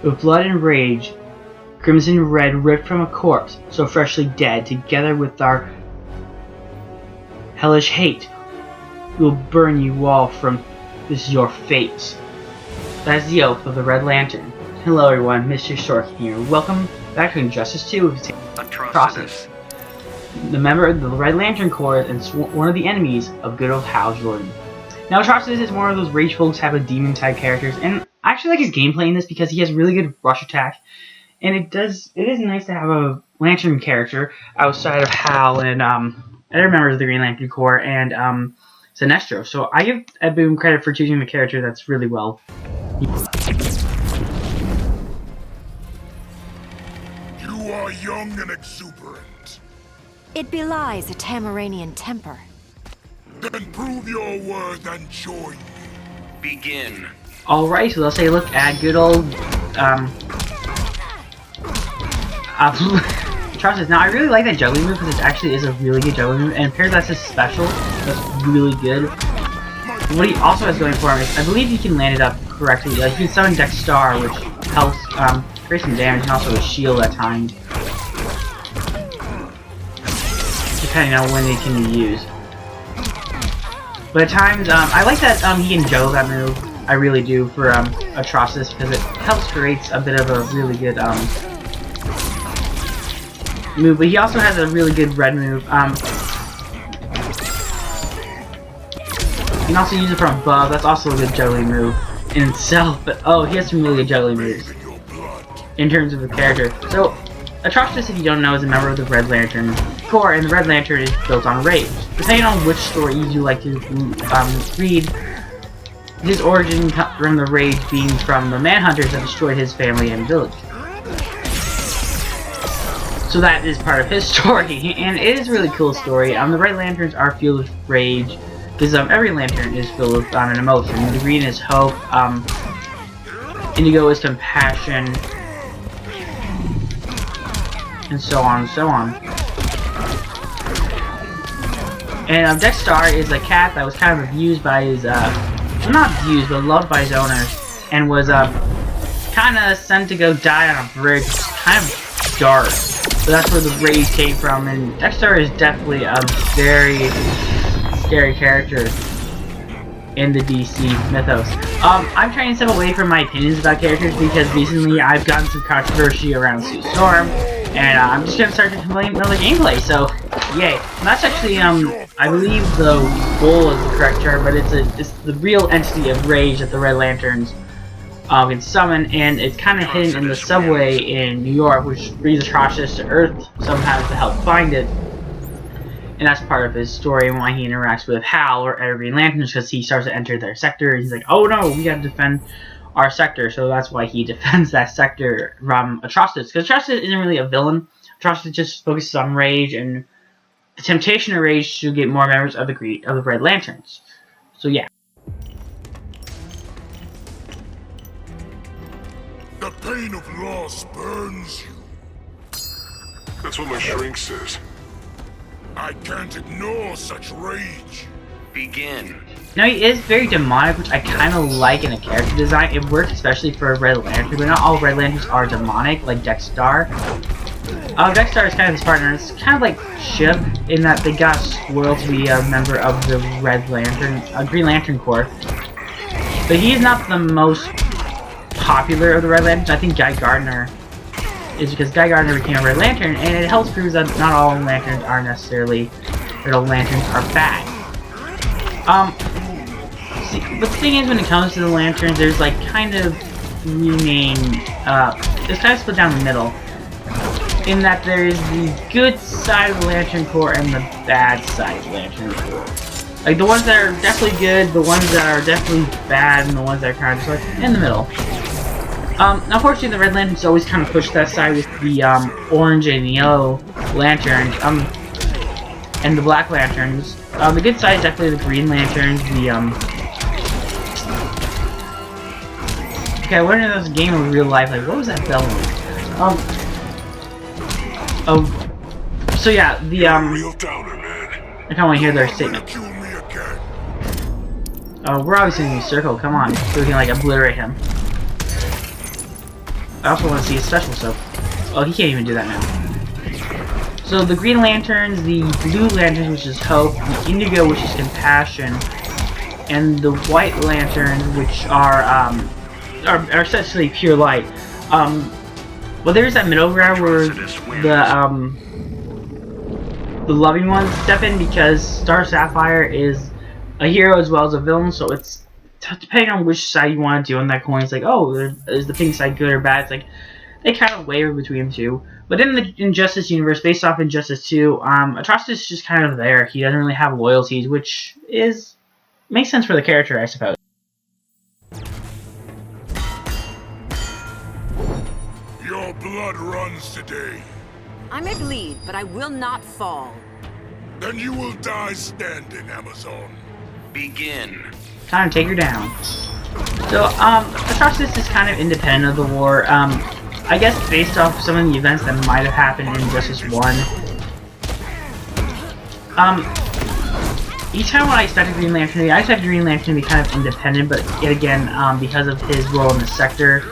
With blood and rage, crimson red ripped from a corpse so freshly dead, together with our hellish hate, will burn you all from this your fate. That is the oath of the Red Lantern. Hello everyone, Mr. Sorkin here. Welcome back to Injustice 2 with Atrocious. The member of the Red Lantern Corps and one of the enemies of good old Hal Jordan. Now Atrocious is one of those rageful type of demon type characters, and I actually like his gameplay in this because he has really good rush attack, and it is nice to have a Lantern character outside of Hal and other members of the Green Lantern Corps and Sinestro. So I give Ed Boon credit for choosing the character that's really well. You are young and exuberant. It belies a Tamaranian temper. Then prove your worth and join me. Begin. Alright, so let's take a look at good old Atrocious. Now I really like that juggling move because it actually is a really good juggling move, and paired that's his special, that's really good. What he also has going for him is, I believe he can land it up correctly. Like, he can summon Dex Star, which helps create some damage, and also a shield at times, depending on when it can be used. But at times, I like that he can juggle that move. I really do for Atrocious because it helps create a bit of a really good move. But he also has a really good red move. You can also use it from above. That's also a good juggling move in itself. But oh, he has some really good juggling moves in terms of the character. So Atrocious, if you don't know, is a member of the Red Lantern Corps, and the Red Lantern is built on rage. Depending on which stories you like to read, his origin comes from the rage being from the Manhunters that destroyed his family and village. So that is part of his story, and it is a really cool story. The Red Lanterns are filled with rage, because every Lantern is filled with an emotion. The green is hope, indigo is compassion, and so on and so on. And Dex Star is a cat that was kind of abused by his, well, not abused, but loved by his owners, and was kind of sent to go die on a bridge, kind of dark. So that's where the rage came from, and Dex Star is definitely a very scary character in the DC mythos. I'm trying to step away from my opinions about characters because recently I've gotten some controversy around Sue Storm, and I'm just gonna start to complain about the gameplay. So, yay! And that's actually I believe the bull is the correct term, but it's the real entity of rage that the Red Lanterns can summon, and it's kind of hidden in the subway in New York, which brings Atrocious to Earth somehow to help find it. And that's part of his story and why he interacts with Hal or other Green Lanterns, because he starts to enter their sector, and he's like, oh no, we gotta defend our sector. So that's why he defends that sector from Atrocious, because Atrocious isn't really a villain. Atrocious just focuses on rage and the temptation of rage to get more members of the Red Lanterns. So yeah. The pain of loss burns you. That's what my shrink says. I can't ignore such rage. Begin. Now he is very demonic, which I kind of like in a character design. It works especially for a Red Lantern, but not all Red Lanterns are demonic, like Dex Star. Dex Star is kind of his partner. It's kind of like Shiv, in that they got spoiled to be a member of the Red Lantern, Green Lantern Corps. But he is not the most popular of the Red Lanterns. I think Guy Gardner is, because Guy Gardner became a Red Lantern, and it helps prove that not all Lanterns are necessarily, Red Lanterns are bad. See, but the thing is, when it comes to the Lanterns, there's like kind of it's kind of split down the middle, in that there's the good side of the Lantern Corps and the bad side of the Lantern Corps. Like the ones that are definitely good, the ones that are definitely bad, and the ones that are kind of just like in the middle. Unfortunately, the Red Lanterns always kind of push that side with the orange and yellow Lanterns, and the Black Lanterns. The good side is definitely the Green Lanterns. Okay, I went into this game in real life. Like, what was that bell? So yeah, the Real downer, man. I kind of want to hear their statement. Oh, we're obviously in the circle. Come on, so we can like obliterate him. I also want to see his special, so... Oh, he can't even do that now. So the Green Lanterns, the Blue Lanterns, which is Hope, the Indigo, which is Compassion, and the White Lanterns, which are essentially pure light. Well, there's that middle ground where the loving ones step in, because Star Sapphire is a hero as well as a villain, so it's depending on which side you want to do on that coin. It's like, oh, is the pink side good or bad? It's like they kind of waver between the two. But in the Injustice universe, based off Injustice 2, Atrocious is just kind of there. He doesn't really have loyalties, which makes sense for the character, I suppose. Your blood runs today. I may bleed, but I will not fall. Then you will die standing, Amazon. Begin. Time to take her down. So, Atrocious is kind of independent of the war. I guess based off some of the events that might have happened in Injustice 1. Each time when I expected Green Lantern to be, I expected Green Lantern to be kind of independent, but yet again, because of his role in the sector,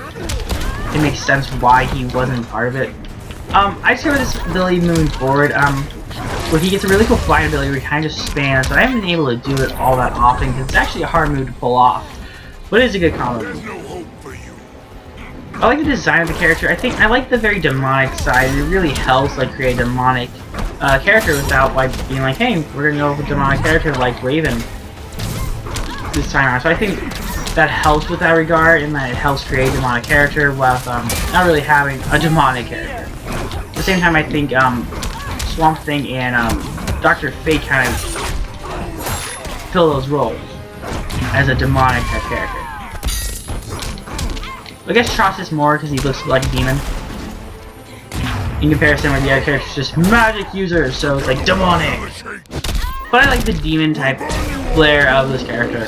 it makes sense why he wasn't part of it. I just with this ability moving forward, where he gets a really cool flying ability where he kind of spans, but I haven't been able to do it all that often because it's actually a hard move to pull off. But it is a good combo. There's no hope for you. I like the design of the character. I like the very demonic side. It really helps like create a demonic character without like being like, hey, we're gonna go with a demonic character like Raven this time around. So I think that helps with that regard, and that it helps create a demonic character while not really having a demonic character. At the same time, I think Swamp Thing and Dr. Fate kind of fill those roles as a demonic type character. I guess Atrocious more because he looks like a demon. In comparison with the other characters, just magic users, so it's like demonic. But I like the demon type flair of this character.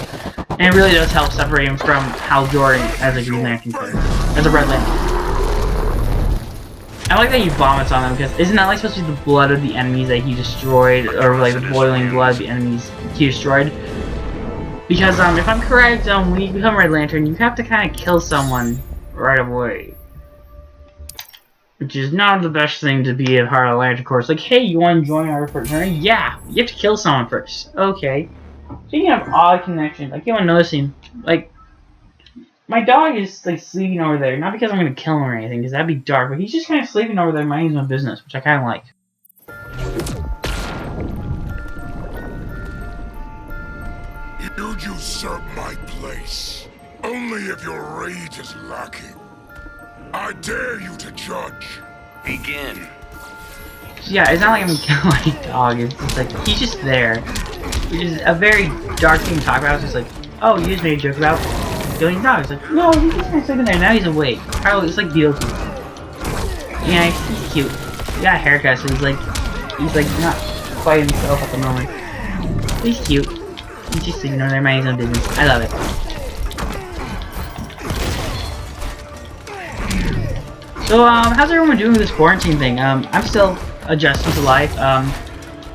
And it really does help separate him from Hal Jordan as a Green Lantern character. As a Red Lantern. I like that he vomits on them, because isn't that like supposed to be the blood of the enemies that he destroyed, or like the boiling blood of the enemies he destroyed? Because if I'm correct, when you become Red Lantern, you have to kind of kill someone right away, which is not the best thing to be a part of the Lantern Corps. Like, hey, you want to join our fraternity? Yeah, you have to kill someone first. Okay. Speaking of odd connections, I keep on noticing, like, my dog is like sleeping over there, not because I'm gonna kill him or anything, because that'd be dark, but he's just kind of sleeping over there, minding his own business, which I kind of like. You'd usurp my place. Only if your rage is lacking. I dare you to judge. Begin. So yeah, it's not like I'm gonna kill my dog, it's just like, he's just there. Which is a very dark thing to talk about. It's just like, oh, you just made a joke about killing dogs. Like, no, he's just kind of sleeping there, now he's awake. Probably, it's like Beetlejuice. Yeah, he's cute. He got a haircut, so he's like not quite himself at the moment. But he's cute. He's just sleeping over there, minding his own business. I love it. So, how's everyone doing with this quarantine thing? I'm still adjusting to life.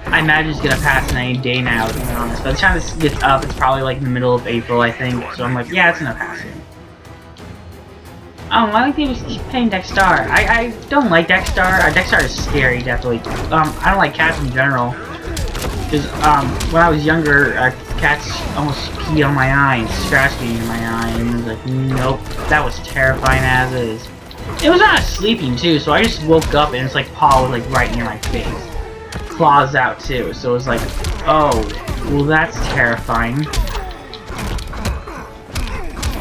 I imagine it's gonna pass in any day now, to be honest. By the time this gets up, it's probably like in the middle of April, I think. So I'm like, yeah, it's gonna pass. I like they just keep playing Dexstar. I don't like Dexstar. Dexstar is scary, definitely. I don't like cats in general. Because, when I was younger, cats almost peed on my eye and scratched me in my eye. And I was like, nope, that was terrifying as is. It was not sleeping, too, so I just woke up and it's like paw was like right near my face. Claws out too, so it was like, oh, well that's terrifying.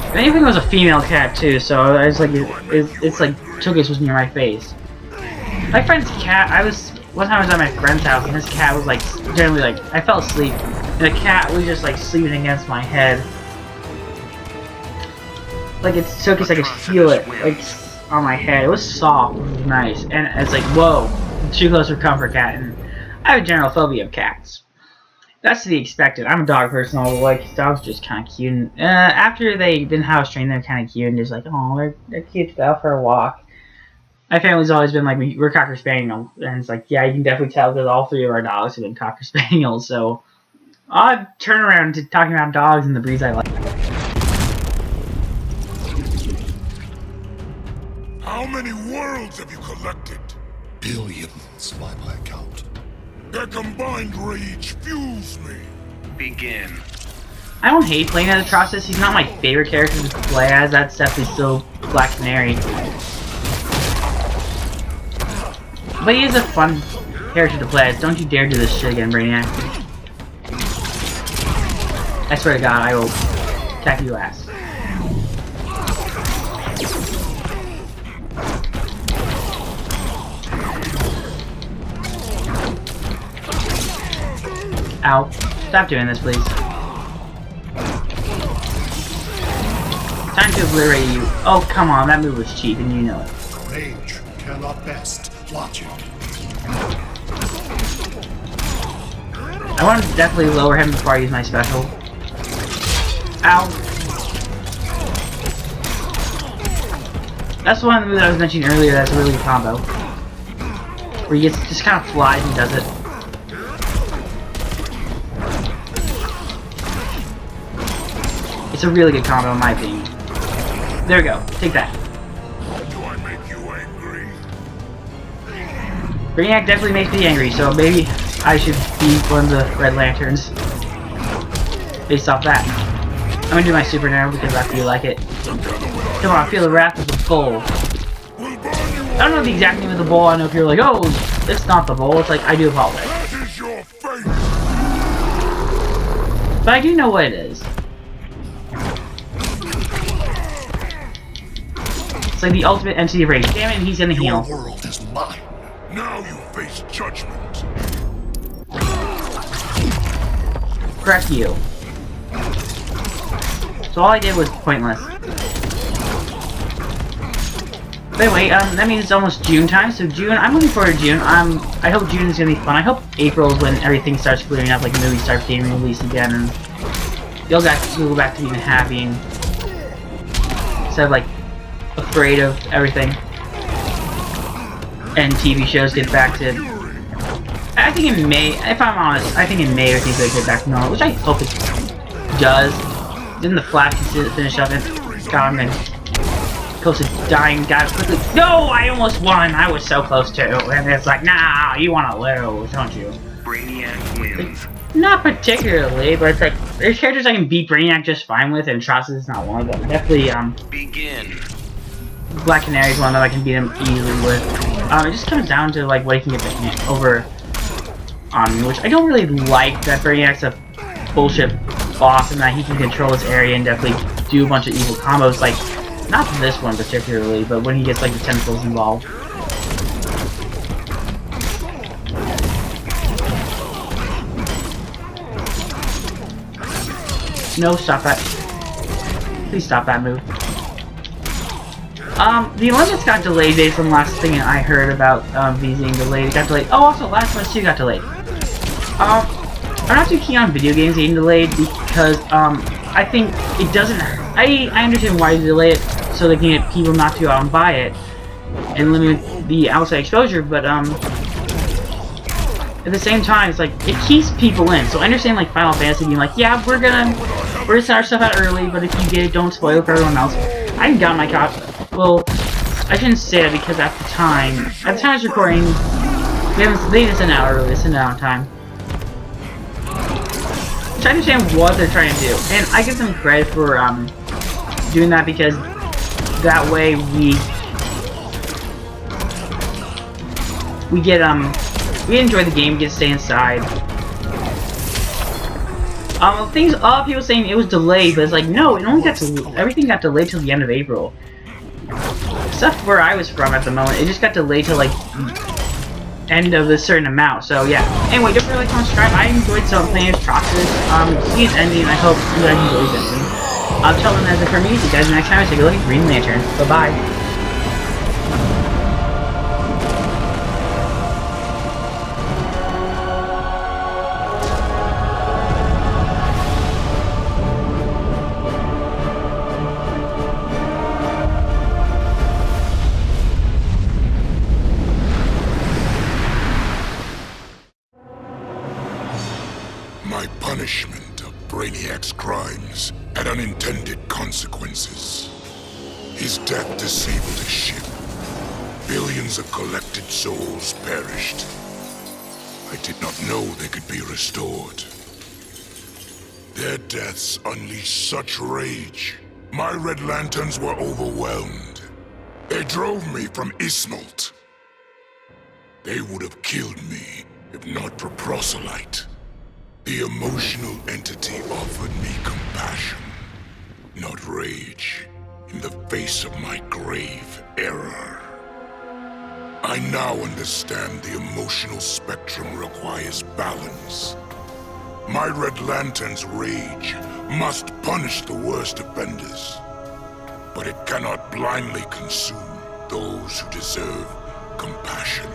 And anything was a female cat too, so I was like, it's like Tugus was near my face. My friend's cat, one time I was at my friend's house and his cat was like, generally like, I fell asleep, and the cat was just like sleeping against my head. Like it's Tugus, I could feel it, like on my head. It was soft, it was nice, and it's like, whoa, too close for comfort cat. And I have a general phobia of cats. That's to be expected. I'm a dog person, although like dogs are just kind of cute. And, after they've been house trained, they're kind of cute and just like, oh, they're cute to go out for a walk. My family's always been like, we're Cocker Spaniel, and it's like, yeah, you can definitely tell because all three of our dogs have been Cocker Spaniels. So I'll turn around to talking about dogs and the breeds I like. How many worlds have you collected? Billions by my count. Their combined rage fuels me. Begin. I don't hate playing as Atrocious. He's not my favorite character to play as. That's definitely still Black Canary. But he is a fun character to play as. Don't you dare do this shit again, Brainiac. I swear to God, I will attack you ass. Ow. Stop doing this, please. Time to obliterate you. Oh, come on, that move was cheap and you know it. Rage cannot best logic. I want to definitely lower him before I use my special. Ow. That's one of the moves I was mentioning earlier that's a really good combo. Where he gets, just kind of flies and does it. It's a really good combo in my opinion. There we go. Take that. Do I make you angry? Brainiac definitely makes me angry, so maybe I should be one of the Red Lanterns. Based off that. I'm gonna do my super now because I feel like it. Come on, feel the wrath of the bull. I don't know the exact name of the bull. I know if you're like, oh, it's not the bull. It's like, I do apologize. That is your fate. But I do know what it is. It's like the ultimate entity of rage. Damn it, he's gonna Your heal. world is mine. Now you face judgment. Correct you. So all I did was pointless. But anyway, that means it's almost June time, so June, I'm looking forward to June. I hope June is gonna be fun. I hope April is when everything starts clearing up, like the movies start getting released again, and you'll go back to being happy and instead of like afraid of everything. And TV shows get back to. I think in May, if I'm honest, I think in May everything's gonna get back to normal, which I hope it does. Didn't the Flash finish up and God, I'm close to dying, got it quickly. No, I almost won. I was so close to, and it's like, nah, you want to lose, don't you? Brainiac wins. Not particularly, but it's like there's characters I can beat Brainiac just fine with, and Atrocious is not one of them. Definitely, Begin. Black Canary is one that I can beat him easily with. It just comes down to like what he can get over on me, which I don't really like that Brainiac's a bullshit boss and that he can control his area and definitely do a bunch of evil combos. Like, not this one particularly, but when he gets like the tentacles involved. No, stop that. Please stop that move. The Olympics got delayed based on the last thing I heard about these being delayed. It got delayed. Oh, also, last one too got delayed. I'm not too keen on video games getting delayed because I think it doesn't. I understand why they delay it so they can get people not to go out and buy it and limit the outside exposure, but at the same time, it's like it keeps people in. So I understand like Final Fantasy being like, yeah, we're gonna send our stuff out early, but if you get it, don't spoil it for everyone else. I got my copy. Well, I shouldn't say that because at the time I was recording, they didn't send it out early, they sent it out on time. I understand what they're trying to do, and I give them credit for doing that because that way we enjoy the game, we get to stay inside. A lot of people saying it was delayed, but it's like no, it only got everything got delayed till the end of April. Except where I was from at the moment, it just got delayed till like end of a certain amount. So yeah. Anyway, don't forget to like, comment, subscribe. I enjoyed playing Atrocious. See its ending, and I hope you guys enjoy its ending. Until then, that's it for me. See you guys next time. I take a look at Green Lantern. Bye bye. My punishment of Brainiac's crimes had unintended consequences. His death disabled his ship, Billions of collected souls perished. I did not know they could be restored. Their deaths unleashed such rage. My Red Lanterns were overwhelmed. They drove me from Ismalt. They would have killed me if not for Proselyte. The emotional entity offered me compassion, not rage, in the face of my grave error. I now understand the emotional spectrum requires balance. My Red Lantern's rage must punish the worst offenders, but it cannot blindly consume those who deserve compassion.